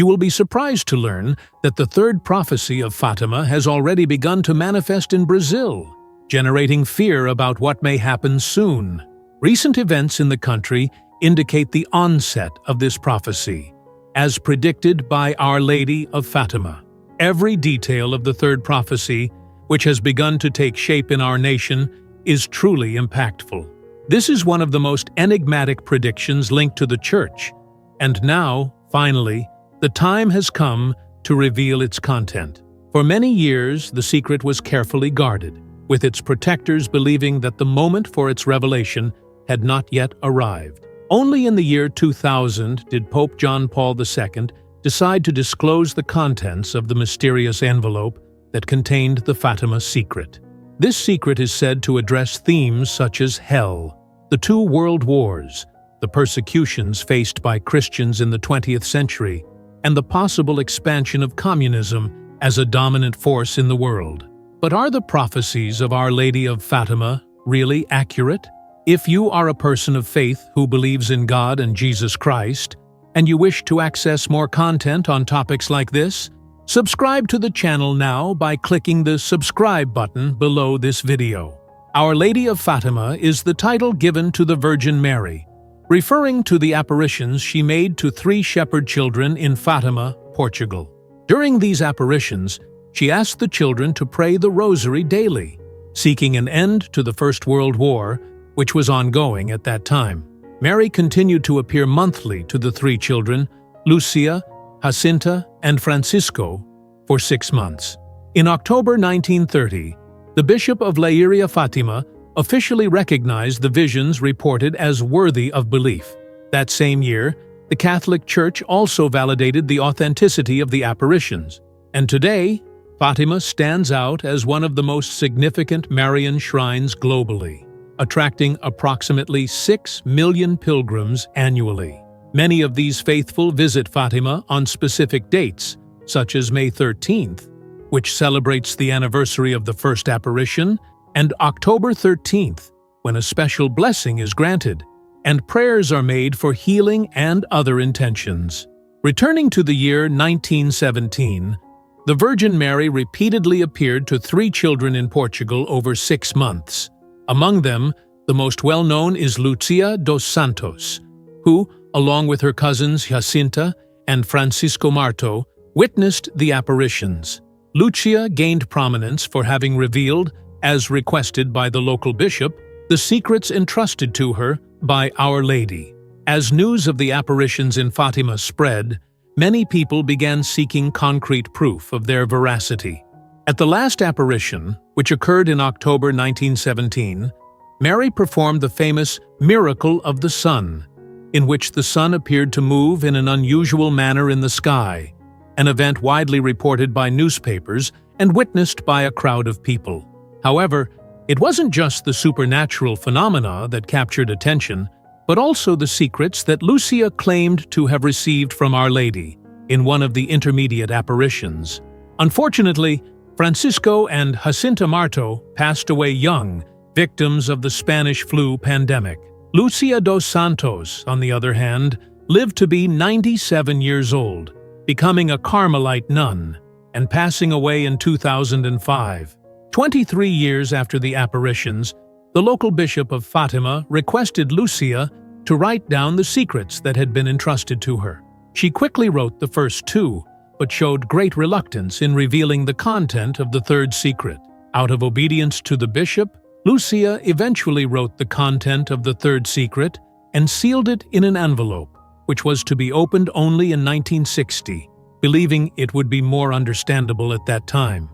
You will be surprised to learn that the third prophecy of Fatima has already begun to manifest in Brazil, generating fear about what may happen soon. Recent events in the country indicate the onset of this prophecy, as predicted by Our Lady of Fatima. Every detail of the third prophecy, which has begun to take shape in our nation, is truly impactful. This is one of the most enigmatic predictions linked to the Church, and now, finally, the time has come to reveal its content. For many years, the secret was carefully guarded, with its protectors believing that the moment for its revelation had not yet arrived. Only in the year 2000 did Pope John Paul II decide to disclose the contents of the mysterious envelope that contained the Fatima secret. This secret is said to address themes such as hell, the two world wars, the persecutions faced by Christians in the 20th century, and the possible expansion of communism as a dominant force in the world. But are the prophecies of Our Lady of Fatima really accurate? If you are a person of faith who believes in God and Jesus Christ, and you wish to access more content on topics like this, subscribe to the channel now by clicking the subscribe button below this video. Our Lady of Fatima is the title given to the Virgin Mary, referring to the apparitions she made to 3 shepherd children in Fatima, Portugal. During these apparitions, she asked the children to pray the Rosary daily, seeking an end to the First World War, which was ongoing at that time. Mary continued to appear monthly to the 3 children, Lucia, Jacinta, and Francisco, for 6 months. In October 1930, the Bishop of Leiria Fátima officially recognized the visions reported as worthy of belief. That same year, the Catholic Church also validated the authenticity of the apparitions, and today, Fatima stands out as one of the most significant Marian shrines globally, attracting approximately 6 million pilgrims annually. Many of these faithful visit Fatima on specific dates, such as May 13th, which celebrates the anniversary of the first apparition, and October 13th, when a special blessing is granted, and prayers are made for healing and other intentions. Returning to the year 1917, the Virgin Mary repeatedly appeared to 3 children in Portugal over 6 months. Among them, the most well-known is Lucia dos Santos, who, along with her cousins Jacinta and Francisco Marto, witnessed the apparitions. Lucia gained prominence for having revealed, as requested by the local bishop, the secrets entrusted to her by Our Lady. As news of the apparitions in Fatima spread, many people began seeking concrete proof of their veracity. At the last apparition, which occurred in October 1917, Mary performed the famous Miracle of the Sun, in which the sun appeared to move in an unusual manner in the sky, an event widely reported by newspapers and witnessed by a crowd of people. However, it wasn't just the supernatural phenomena that captured attention, but also the secrets that Lucia claimed to have received from Our Lady in one of the intermediate apparitions. Unfortunately, Francisco and Jacinta Marto passed away young, victims of the Spanish flu pandemic. Lucia dos Santos, on the other hand, lived to be 97 years old, becoming a Carmelite nun, and passing away in 2005. 23 years after the apparitions, the local bishop of Fatima requested Lucia to write down the secrets that had been entrusted to her. She quickly wrote the first 2, but showed great reluctance in revealing the content of the third secret. Out of obedience to the bishop, Lucia eventually wrote the content of the third secret and sealed it in an envelope, which was to be opened only in 1960, believing it would be more understandable at that time.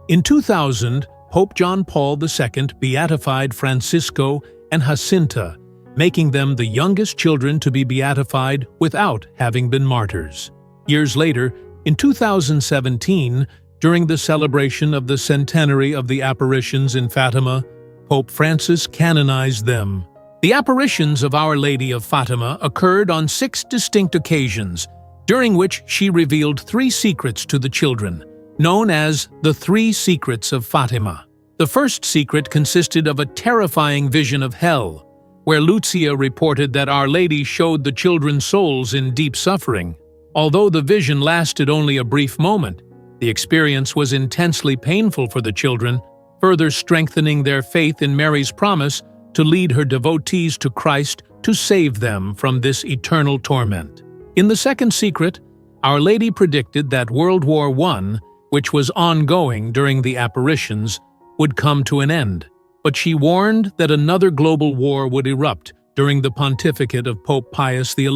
In 2000, Pope John Paul II beatified Francisco and Jacinta, making them the youngest children to be beatified without having been martyrs. Years later, in 2017, during the celebration of the centenary of the apparitions in Fatima, Pope Francis canonized them. The apparitions of Our Lady of Fatima occurred on 6 distinct occasions, during which she revealed 3 secrets to the children, known as the 3 Secrets of Fatima. The first secret consisted of a terrifying vision of hell, where Lucia reported that Our Lady showed the children's souls in deep suffering. Although the vision lasted only a brief moment, the experience was intensely painful for the children, further strengthening their faith in Mary's promise to lead her devotees to Christ to save them from this eternal torment. In the second secret, Our Lady predicted that World War I, which was ongoing during the apparitions, would come to an end, but she warned that another global war would erupt during the pontificate of Pope Pius XI,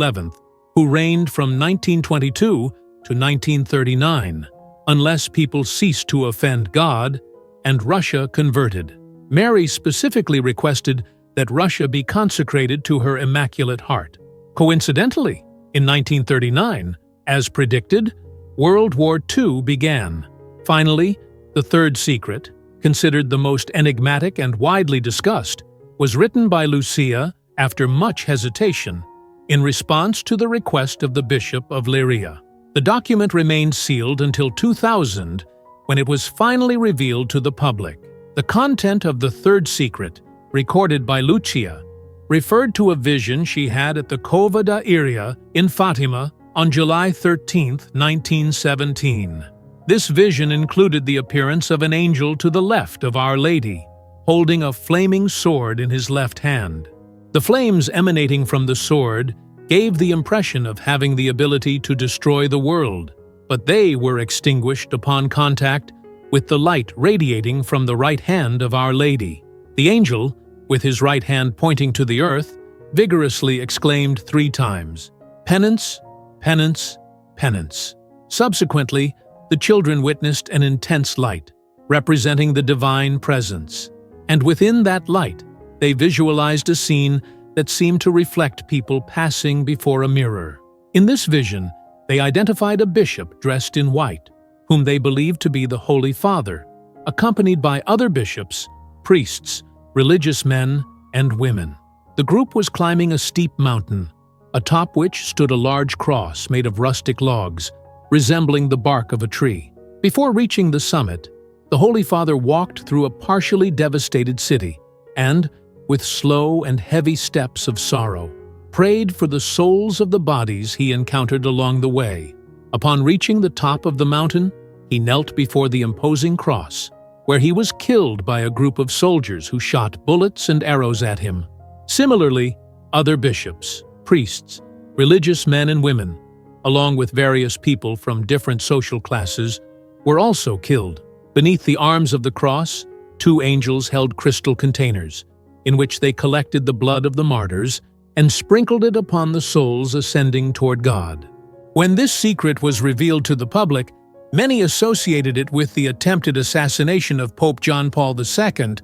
who reigned from 1922 to 1939, unless people ceased to offend God and Russia converted. Mary specifically requested that Russia be consecrated to her Immaculate Heart. Coincidentally, in 1939, as predicted, World War II began. Finally, the third secret, considered the most enigmatic and widely discussed, was written by Lucia after much hesitation, in response to the request of the Bishop of Leiria. The document remained sealed until 2000, when it was finally revealed to the public. The content of the third secret, recorded by Lucia, referred to a vision she had at the Cova da Iria in Fatima on July 13, 1917. This vision included the appearance of an angel to the left of Our Lady, holding a flaming sword in his left hand. The flames emanating from the sword gave the impression of having the ability to destroy the world, but they were extinguished upon contact with the light radiating from the right hand of Our Lady. The angel, with his right hand pointing to the earth, vigorously exclaimed 3 times, "Penance, penance, penance." Subsequently, the children witnessed an intense light, representing the divine presence. And within that light, they visualized a scene that seemed to reflect people passing before a mirror. In this vision, they identified a bishop dressed in white, whom they believed to be the Holy Father, accompanied by other bishops, priests, religious men, and women. The group was climbing a steep mountain, atop which stood a large cross made of rustic logs, resembling the bark of a tree. Before reaching the summit, the Holy Father walked through a partially devastated city and, with slow and heavy steps of sorrow, prayed for the souls of the bodies he encountered along the way. Upon reaching the top of the mountain, he knelt before the imposing cross, where he was killed by a group of soldiers who shot bullets and arrows at him. Similarly, other bishops, priests, religious men and women, along with various people from different social classes, were also killed. Beneath the arms of the cross, 2 angels held crystal containers, in which they collected the blood of the martyrs and sprinkled it upon the souls ascending toward God. When this secret was revealed to the public, many associated it with the attempted assassination of Pope John Paul II,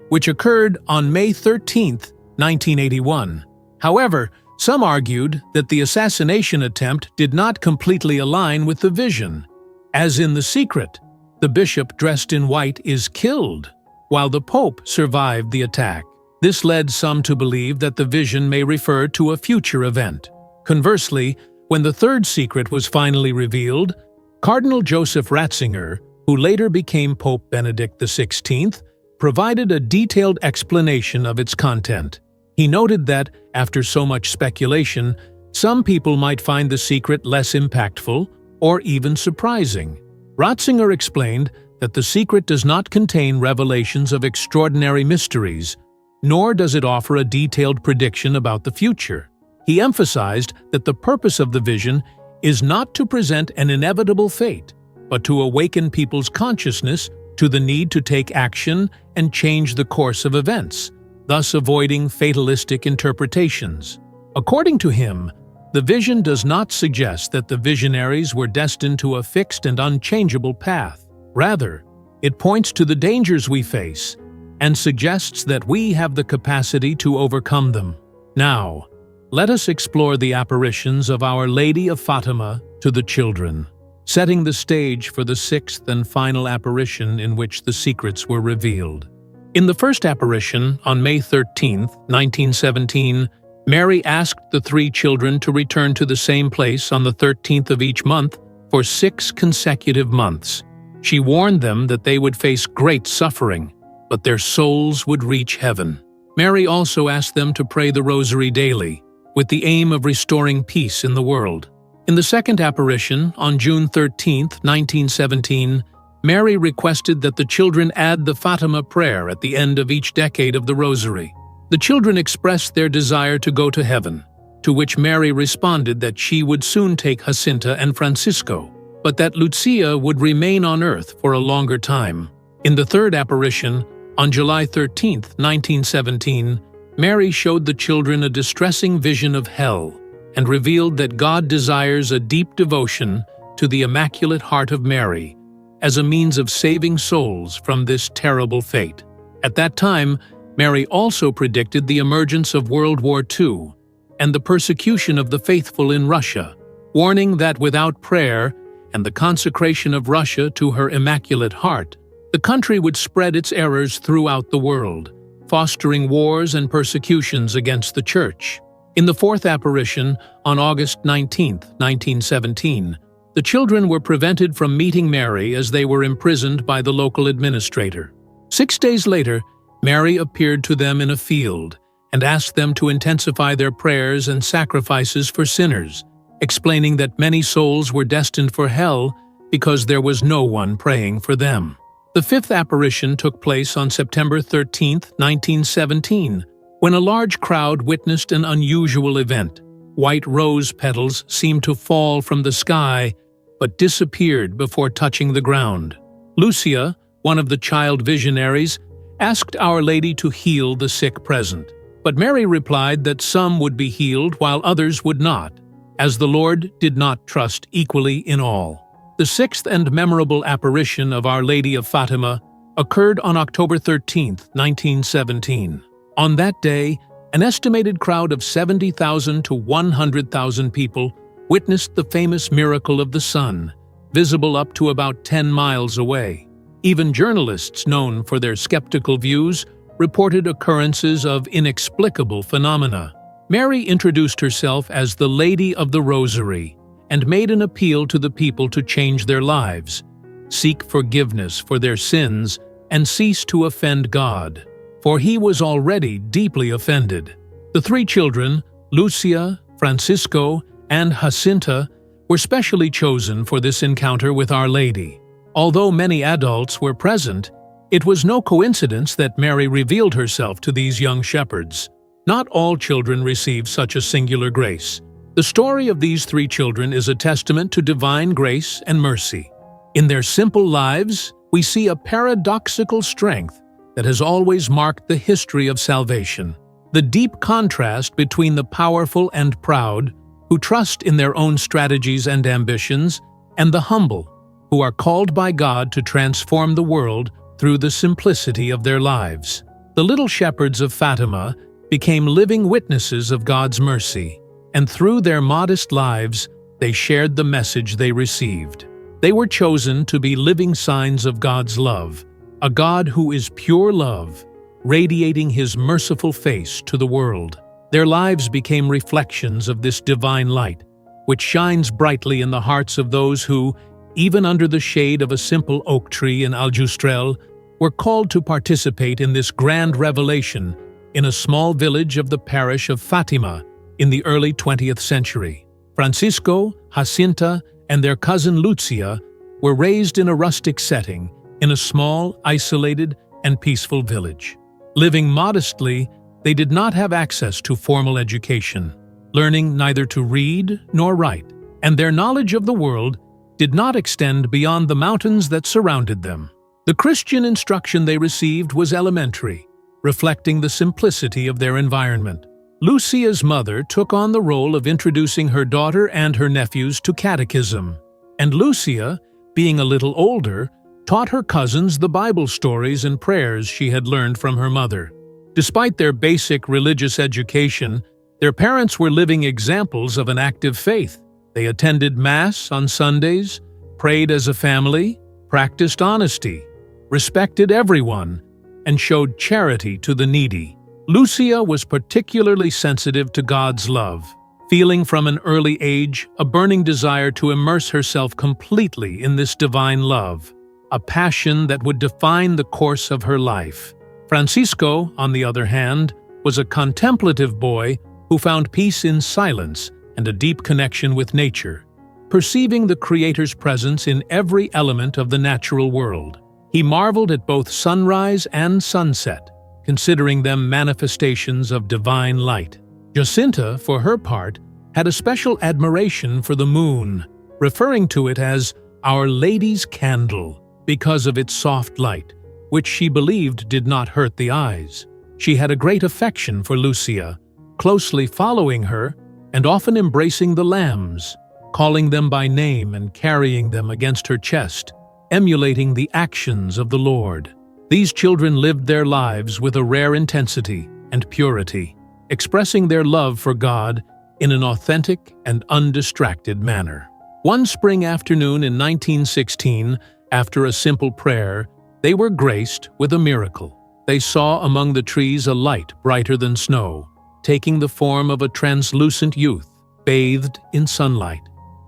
which occurred on May 13, 1981. However, some argued that the assassination attempt did not completely align with the vision. As in the secret, the bishop dressed in white is killed, while the Pope survived the attack. This led some to believe that the vision may refer to a future event. Conversely, when the third secret was finally revealed, Cardinal Joseph Ratzinger, who later became Pope Benedict XVI, provided a detailed explanation of its content. He noted that, after so much speculation, some people might find the secret less impactful or even surprising. Ratzinger explained that the secret does not contain revelations of extraordinary mysteries, nor does it offer a detailed prediction about the future. He emphasized that the purpose of the vision is not to present an inevitable fate, but to awaken people's consciousness to the need to take action and change the course of events, thus avoiding fatalistic interpretations. According to him, the vision does not suggest that the visionaries were destined to a fixed and unchangeable path. Rather, it points to the dangers we face and suggests that we have the capacity to overcome them. Now, let us explore the apparitions of Our Lady of Fatima to the children, setting the stage for the 6th and final apparition in which the secrets were revealed. In the first apparition, on May 13, 1917, Mary asked the 3 children to return to the same place on the 13th of each month for 6 consecutive months. She warned them that they would face great suffering, but their souls would reach heaven. Mary also asked them to pray the Rosary daily, with the aim of restoring peace in the world. In the second apparition, on June 13, 1917, Mary requested that the children add the Fatima prayer at the end of each decade of the Rosary. The children expressed their desire to go to heaven, to which Mary responded that she would soon take Jacinta and Francisco, but that Lucia would remain on earth for a longer time. In the third apparition, on July 13, 1917, Mary showed the children a distressing vision of hell and revealed that God desires a deep devotion to the Immaculate Heart of Mary as a means of saving souls from this terrible fate. At that time, Mary also predicted the emergence of World War II and the persecution of the faithful in Russia, warning that without prayer and the consecration of Russia to her Immaculate Heart, the country would spread its errors throughout the world, fostering wars and persecutions against the Church. In the fourth apparition, on August 19, 1917, the children were prevented from meeting Mary as they were imprisoned by the local administrator. 6 days later, Mary appeared to them in a field and asked them to intensify their prayers and sacrifices for sinners, explaining that many souls were destined for hell because there was no one praying for them. The fifth apparition took place on September 13, 1917, when a large crowd witnessed an unusual event. White rose petals seemed to fall from the sky, but disappeared before touching the ground. Lucia, one of the child visionaries, asked Our Lady to heal the sick present, but Mary replied that some would be healed while others would not, as the Lord did not trust equally in all. The sixth and memorable apparition of Our Lady of Fatima occurred on October 13, 1917. On that day, an estimated crowd of 70,000 to 100,000 people witnessed the famous miracle of the sun, visible up to about 10 miles away. Even journalists known for their skeptical views reported occurrences of inexplicable phenomena. Mary introduced herself as the Lady of the Rosary and made an appeal to the people to change their lives, seek forgiveness for their sins, and cease to offend God, for he was already deeply offended. The three children, Lucia, Francisco, and Jacinta, were specially chosen for this encounter with Our Lady. Although many adults were present, it was no coincidence that Mary revealed herself to these young shepherds. Not all children receive such a singular grace. The story of these three children is a testament to divine grace and mercy. In their simple lives, we see a paradoxical strength that has always marked the history of salvation. The deep contrast between the powerful and proud, who trust in their own strategies and ambitions, and the humble, who are called by God to transform the world through the simplicity of their lives. The little shepherds of Fatima became living witnesses of God's mercy, and through their modest lives, they shared the message they received. They were chosen to be living signs of God's love, a God who is pure love, radiating His merciful face to the world. Their lives became reflections of this divine light, which shines brightly in the hearts of those who, even under the shade of a simple oak tree in Aljustrel, were called to participate in this grand revelation in a small village of the parish of Fátima in the early 20th century. Francisco, Jacinta, and their cousin Lucia were raised in a rustic setting in a small, isolated, and peaceful village. Living modestly, they did not have access to formal education, learning neither to read nor write, and their knowledge of the world did not extend beyond the mountains that surrounded them. The Christian instruction they received was elementary, reflecting the simplicity of their environment. Lucia's mother took on the role of introducing her daughter and her nephews to catechism, and Lucia, being a little older, taught her cousins the Bible stories and prayers she had learned from her mother. Despite their basic religious education, their parents were living examples of an active faith. They attended Mass on Sundays, prayed as a family, practiced honesty, respected everyone, and showed charity to the needy. Lucia was particularly sensitive to God's love, feeling from an early age a burning desire to immerse herself completely in this divine love, a passion that would define the course of her life. Francisco, on the other hand, was a contemplative boy who found peace in silence and a deep connection with nature. perceiving the Creator's presence in every element of the natural world. He marveled at both sunrise and sunset, considering them manifestations of divine light. Jacinta, for her part, had a special admiration for the moon, referring to it as Our Lady's Candle because of its soft light, which she believed did not hurt the eyes. She had a great affection for Lucia, closely following her and often embracing the lambs, calling them by name and carrying them against her chest, emulating the actions of the Lord. These children lived their lives with a rare intensity and purity, expressing their love for God in an authentic and undistracted manner. One spring afternoon in 1916, after a simple prayer, they were graced with a miracle. They saw among the trees a light brighter than snow, taking the form of a translucent youth, bathed in sunlight.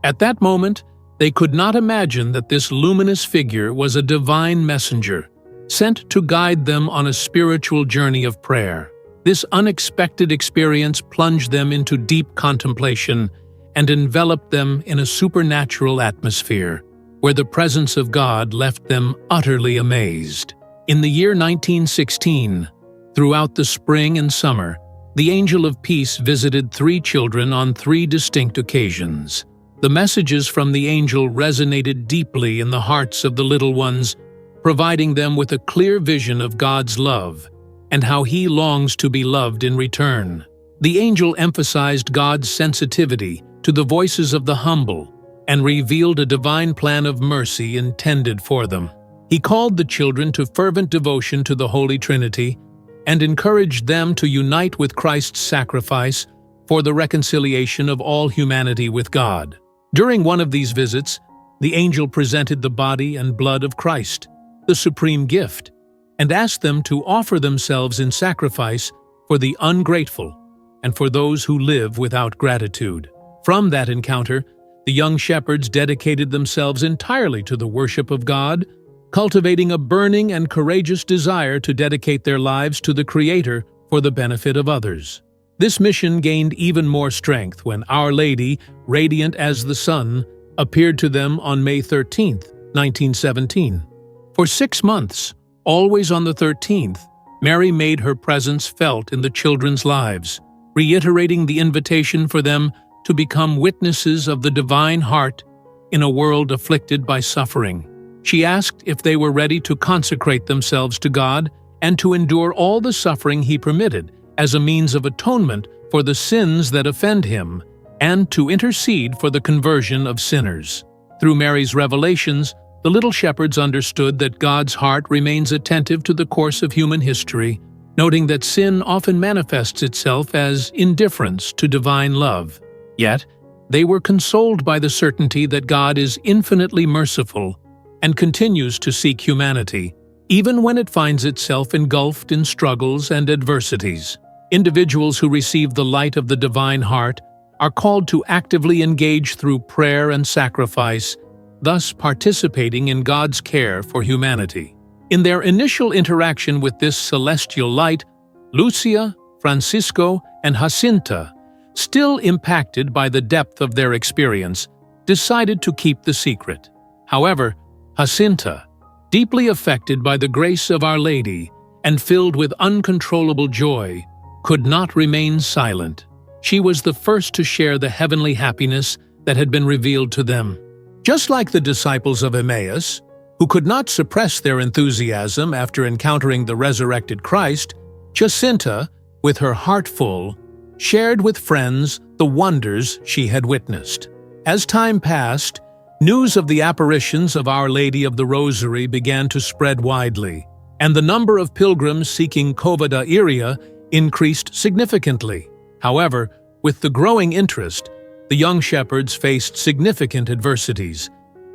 At that moment, they could not imagine that this luminous figure was a divine messenger, sent to guide them on a spiritual journey of prayer. This unexpected experience plunged them into deep contemplation and enveloped them in a supernatural atmosphere, where the presence of God left them utterly amazed. In the year 1916, throughout the spring and summer, the angel of peace visited 3 children on 3 distinct occasions. The messages from the angel resonated deeply in the hearts of the little ones, providing them with a clear vision of God's love and how He longs to be loved in return. The angel emphasized God's sensitivity to the voices of the humble and revealed a divine plan of mercy intended for them. He called the children to fervent devotion to the Holy Trinity and encouraged them to unite with Christ's sacrifice for the reconciliation of all humanity with God. During one of these visits, the angel presented the body and blood of Christ, the supreme gift, and asked them to offer themselves in sacrifice for the ungrateful and for those who live without gratitude. From that encounter, the young shepherds dedicated themselves entirely to the worship of God, cultivating a burning and courageous desire to dedicate their lives to the Creator for the benefit of others. This mission gained even more strength when Our Lady, radiant as the sun, appeared to them on May 13, 1917. For 6 months, always on the 13th, Mary made her presence felt in the children's lives, reiterating the invitation for them to become witnesses of the divine heart in a world afflicted by suffering. She asked if they were ready to consecrate themselves to God and to endure all the suffering He permitted as a means of atonement for the sins that offend Him, and to intercede for the conversion of sinners. Through Mary's revelations, the little shepherds understood that God's heart remains attentive to the course of human history, noting that sin often manifests itself as indifference to divine love. Yet, they were consoled by the certainty that God is infinitely merciful and continues to seek humanity, even when it finds itself engulfed in struggles and adversities. Individuals who receive the light of the divine heart are called to actively engage through prayer and sacrifice, thus participating in God's care for humanity. In their initial interaction with this celestial light, Lucia, Francisco, and Jacinta, still impacted by the depth of their experience, decided to keep the secret. However, Jacinta, deeply affected by the grace of Our Lady and filled with uncontrollable joy, could not remain silent. She was the first to share the heavenly happiness that had been revealed to them. Just like the disciples of Emmaus, who could not suppress their enthusiasm after encountering the resurrected Christ, Jacinta, with her heart full, shared with friends the wonders she had witnessed. As time passed, news of the apparitions of Our Lady of the Rosary began to spread widely, and the number of pilgrims seeking Cova da Iria increased significantly. However, with the growing interest, the young shepherds faced significant adversities,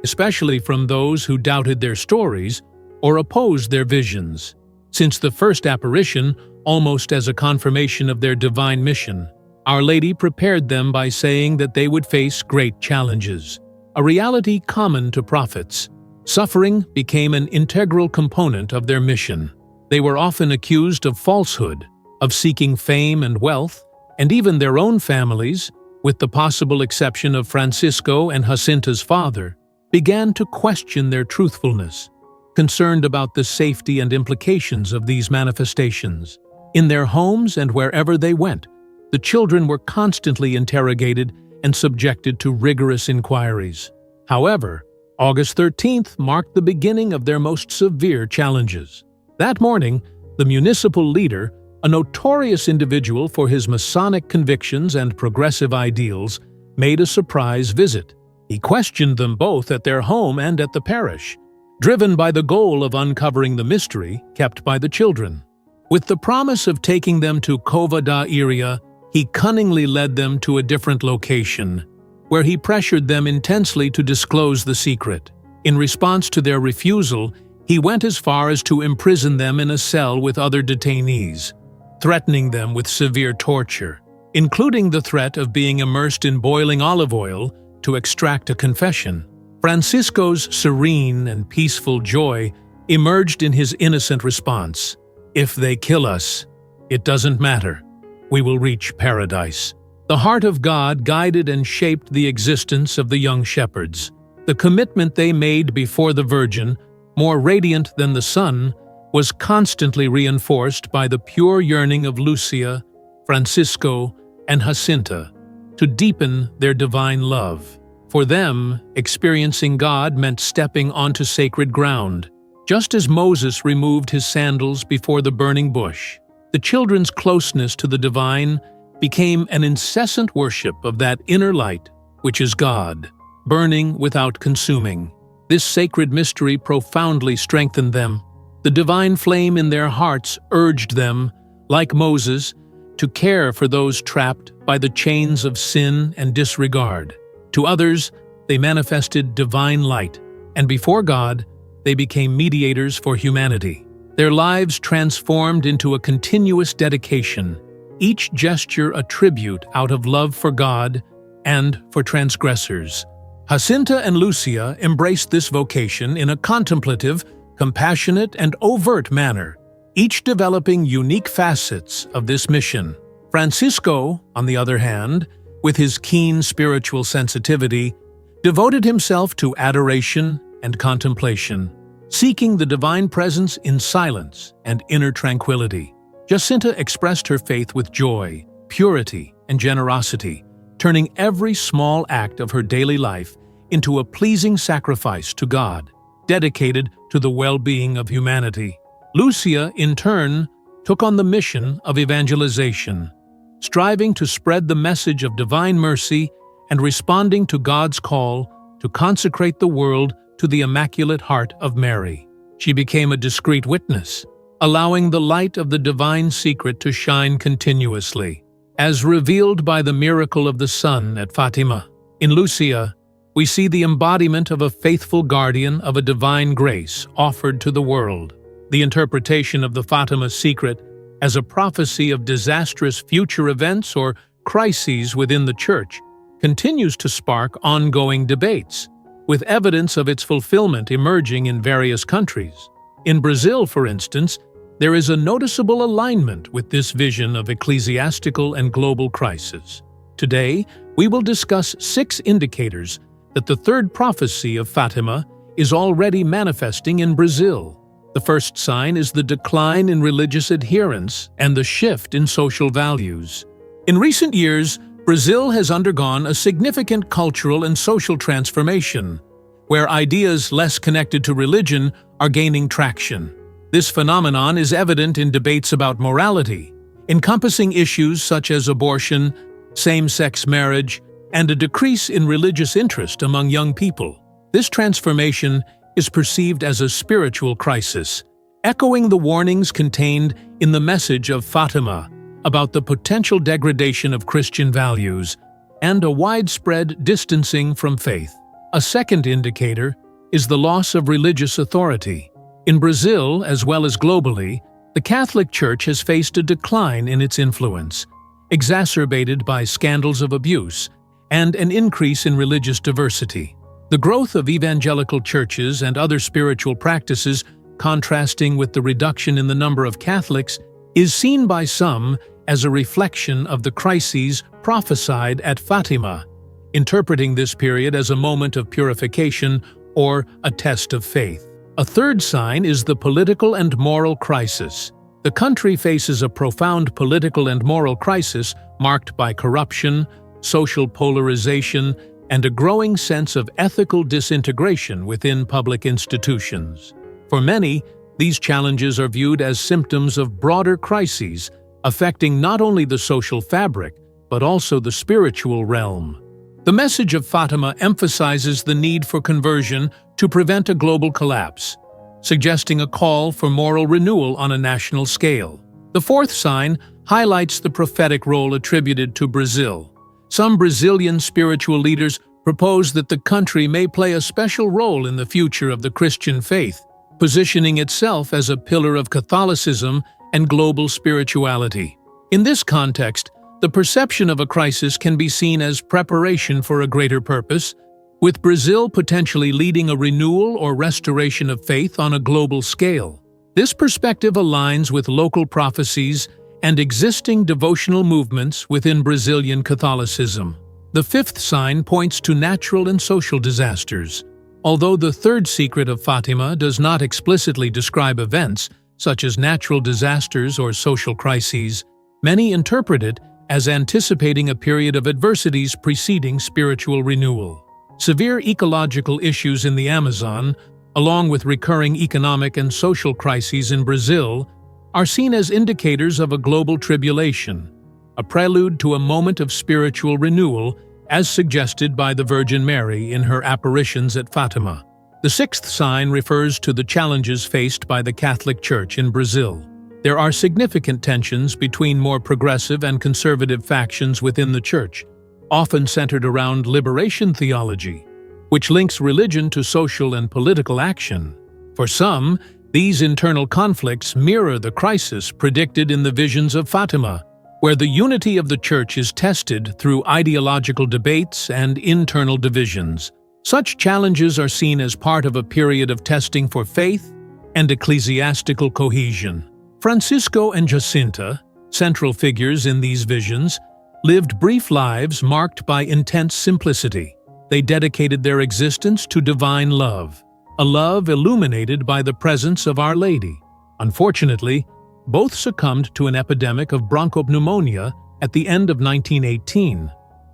especially from those who doubted their stories or opposed their visions. Since the first apparition, almost as a confirmation of their divine mission, Our Lady prepared them by saying that they would face great challenges, a reality common to prophets. Suffering became an integral component of their mission. They were often accused of falsehood, of seeking fame and wealth, and even their own families, with the possible exception of Francisco and Jacinta's father, began to question their truthfulness, concerned about the safety and implications of these manifestations. In their homes and wherever they went, the children were constantly interrogated and subjected to rigorous inquiries. However, August 13th marked the beginning of their most severe challenges. That morning, the municipal leader, a notorious individual for his Masonic convictions and progressive ideals, made a surprise visit. He questioned them both at their home and at the parish, driven by the goal of uncovering the mystery kept by the children. With the promise of taking them to Cova da Iria, he cunningly led them to a different location, where he pressured them intensely to disclose the secret. In response to their refusal, he went as far as to imprison them in a cell with other detainees, threatening them with severe torture, including the threat of being immersed in boiling olive oil to extract a confession. Francisco's serene and peaceful joy emerged in his innocent response. "If they kill us, it doesn't matter. We will reach paradise." The heart of God guided and shaped the existence of the young shepherds. The commitment they made before the Virgin, more radiant than the sun, was constantly reinforced by the pure yearning of Lucia, Francisco, and Jacinta to deepen their divine love. For them, experiencing God meant stepping onto sacred ground. Just as Moses removed his sandals before the burning bush, the children's closeness to the divine became an incessant worship of that inner light, which is God, burning without consuming. This sacred mystery profoundly strengthened them. The divine flame in their hearts urged them, like Moses, to care for those trapped by the chains of sin and disregard. To others, they manifested divine light, and before God, they became mediators for humanity. Their lives transformed into a continuous dedication, each gesture a tribute out of love for God and for transgressors. Jacinta and Lucia embraced this vocation in a contemplative, compassionate, and overt manner, each developing unique facets of this mission. Francisco, on the other hand, with his keen spiritual sensitivity, devoted himself to adoration and contemplation, seeking the divine presence in silence and inner tranquility. Jacinta expressed her faith with joy, purity, and generosity, turning every small act of her daily life into a pleasing sacrifice to God, dedicated to the well-being of humanity. Lucia, in turn, took on the mission of evangelization, striving to spread the message of divine mercy and responding to God's call to consecrate the world to the Immaculate Heart of Mary. She became a discreet witness, allowing the light of the divine secret to shine continuously, as revealed by the miracle of the sun at Fatima. In Lucia, we see the embodiment of a faithful guardian of a divine grace offered to the world. The interpretation of the Fatima secret as a prophecy of disastrous future events or crises within the Church continues to spark ongoing debates, with evidence of its fulfillment emerging in various countries. In Brazil, for instance, there is a noticeable alignment with this vision of ecclesiastical and global crisis. Today, we will discuss 6 indicators that the third prophecy of Fatima is already manifesting in Brazil. The first sign is the decline in religious adherence and the shift in social values. In recent years, Brazil has undergone a significant cultural and social transformation, where ideas less connected to religion are gaining traction. This phenomenon is evident in debates about morality, encompassing issues such as abortion, same-sex marriage, and a decrease in religious interest among young people. This transformation is perceived as a spiritual crisis, echoing the warnings contained in the message of Fatima about the potential degradation of Christian values and a widespread distancing from faith. A second indicator is the loss of religious authority. In Brazil, as well as globally, the Catholic Church has faced a decline in its influence, exacerbated by scandals of abuse and an increase in religious diversity. The growth of evangelical churches and other spiritual practices, contrasting with the reduction in the number of Catholics, is seen by some as a reflection of the crises prophesied at Fatima, interpreting this period as a moment of purification or a test of faith. A third sign is the political and moral crisis. The country faces a profound political and moral crisis marked by corruption, social polarization, and a growing sense of ethical disintegration within public institutions. For many, these challenges are viewed as symptoms of broader crises affecting not only the social fabric, but also the spiritual realm. The message of Fatima emphasizes the need for conversion to prevent a global collapse, suggesting a call for moral renewal on a national scale. The fourth sign highlights the prophetic role attributed to Brazil. Some Brazilian spiritual leaders propose that the country may play a special role in the future of the Christian faith, positioning itself as a pillar of Catholicism and global spirituality. In this context, the perception of a crisis can be seen as preparation for a greater purpose, with Brazil potentially leading a renewal or restoration of faith on a global scale. This perspective aligns with local prophecies and existing devotional movements within Brazilian Catholicism. The fifth sign points to natural and social disasters. Although the third secret of Fatima does not explicitly describe events, such as natural disasters or social crises, many interpret it as anticipating a period of adversities preceding spiritual renewal. Severe ecological issues in the Amazon, along with recurring economic and social crises in Brazil, are seen as indicators of a global tribulation, a prelude to a moment of spiritual renewal as suggested by the Virgin Mary in her apparitions at Fatima. The sixth sign refers to the challenges faced by the Catholic Church in Brazil. There are significant tensions between more progressive and conservative factions within the Church, often centered around liberation theology, which links religion to social and political action. For some, these internal conflicts mirror the crisis predicted in the visions of Fatima, where the unity of the Church is tested through ideological debates and internal divisions. Such challenges are seen as part of a period of testing for faith and ecclesiastical cohesion. Francisco and Jacinta, central figures in these visions, lived brief lives marked by intense simplicity. They dedicated their existence to divine love, a love illuminated by the presence of Our Lady. Unfortunately, both succumbed to an epidemic of bronchopneumonia at the end of 1918,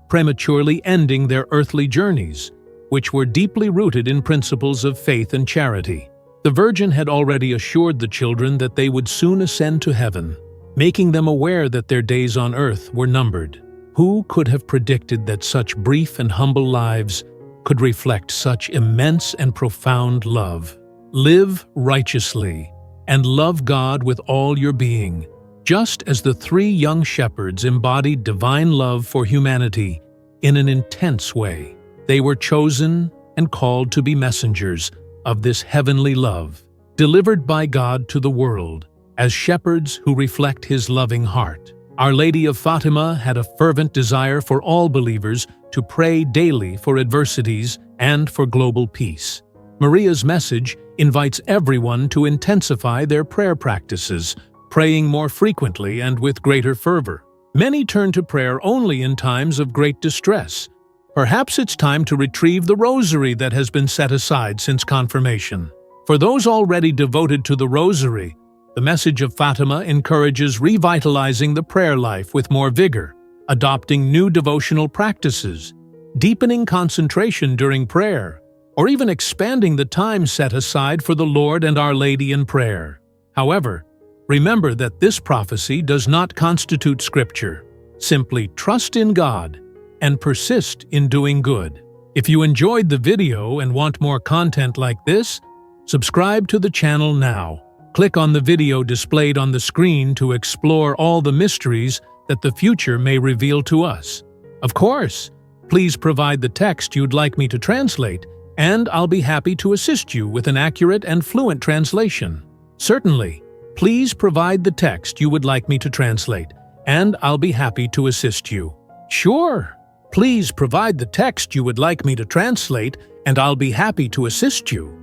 prematurely ending their earthly journeys, which were deeply rooted in principles of faith and charity. The Virgin had already assured the children that they would soon ascend to heaven, making them aware that their days on earth were numbered. Who could have predicted that such brief and humble lives could reflect such immense and profound love? Live righteously and love God with all your being, just as the three young shepherds embodied divine love for humanity in an intense way. They were chosen and called to be messengers of this heavenly love, delivered by God to the world, as shepherds who reflect His loving heart. Our Lady of Fatima had a fervent desire for all believers to pray daily for adversities and for global peace. Maria's message invites everyone to intensify their prayer practices, praying more frequently and with greater fervor. Many turn to prayer only in times of great distress. Perhaps it's time to retrieve the rosary that has been set aside since confirmation. For those already devoted to the rosary, the message of Fatima encourages revitalizing the prayer life with more vigor, adopting new devotional practices, deepening concentration during prayer, or even expanding the time set aside for the Lord and Our Lady in prayer. However, remember that this prophecy does not constitute scripture. Simply trust in God and persist in doing good. If you enjoyed the video and want more content like this, subscribe to the channel now. Click on the video displayed on the screen to explore all the mysteries that the future may reveal to us. Of course, please provide the text you'd like me to translate, and I'll be happy to assist you with an accurate and fluent translation. Certainly, please provide the text you would like me to translate, and I'll be happy to assist you. Sure, please provide the text you would like me to translate, and I'll be happy to assist you.